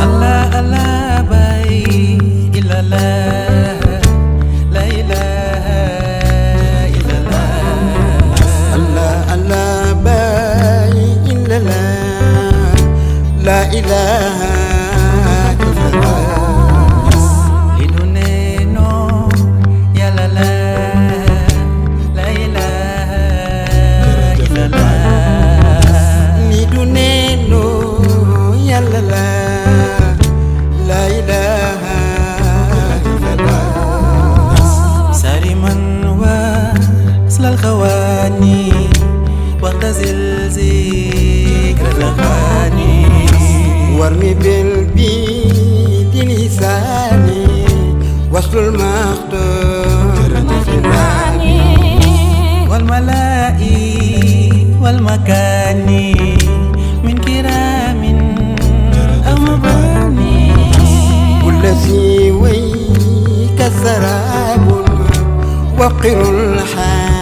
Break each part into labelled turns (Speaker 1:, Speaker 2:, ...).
Speaker 1: Allah Allah bay ilallah la ilaha illallah
Speaker 2: Allah Allah bay ilallah la ilaha
Speaker 1: الخواني واغتزل ذكر الأغاني
Speaker 2: وارمي بالبيد لساني وصل المخطوط جناني
Speaker 1: والملائي والمكان من كرام أو مباني
Speaker 2: كل سوي كسراب وقر الحال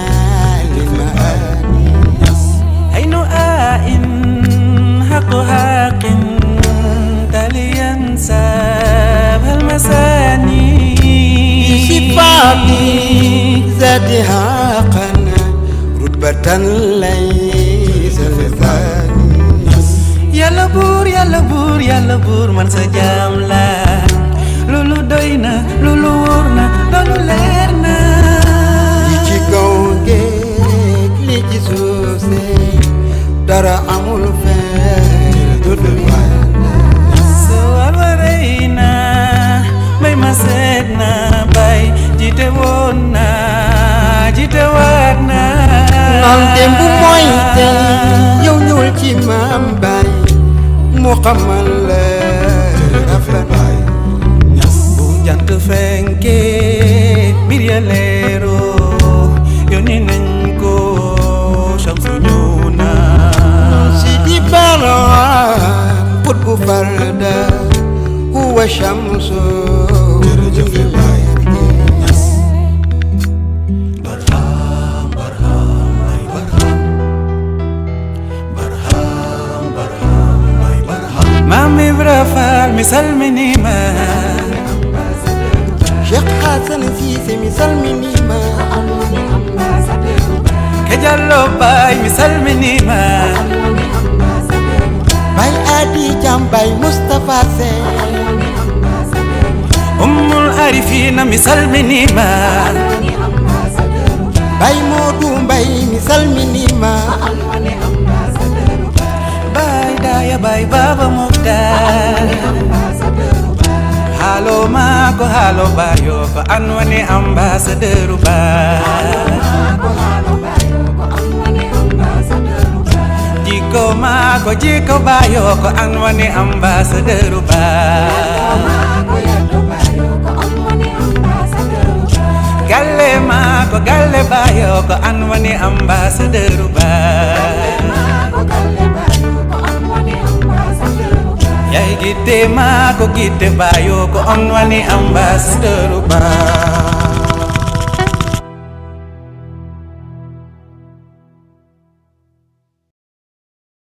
Speaker 1: حق حق تاليا ساب المساني
Speaker 2: صفاتي ذاتها قنا رتبة ليس الثاني
Speaker 1: يا لبور يا لبور يا لبور من سجاملا لولو دوينا لولو ورنا لولو ليرنا
Speaker 2: ليجي كونجيك ليجي سوسي dara amul fen dudul wana
Speaker 1: sawarina may masedna bay jite wona jite warna
Speaker 2: nan dembu moy te yow ñul ci mam bay mo xamal la rafet bay
Speaker 1: bu jant fenke bir ya leero yoni nañ ko shamsu ñuna
Speaker 2: قطب فردا هو شمس
Speaker 1: جرجف برهام برهام أي برهام برهام برهام أي برهام مامي برافال مثال منيما
Speaker 2: شيخ حسن سيسي مثال منيما
Speaker 1: كجلو باي مثال منيما
Speaker 2: باي آدي جام باي مصطفى سي
Speaker 1: العارفين مثال منيما
Speaker 2: باي مودو باي مثال منيما
Speaker 1: باي دايا باي بابا مختار halo mako halo bayo ko anwani ambassadeur ba jiko mako jiko bayo ko anwani ambassadeur ba galle mako galle bayo ko anwani ambassadeur ba yai gite ma ko gite bayo ko on wani ambassadeur ba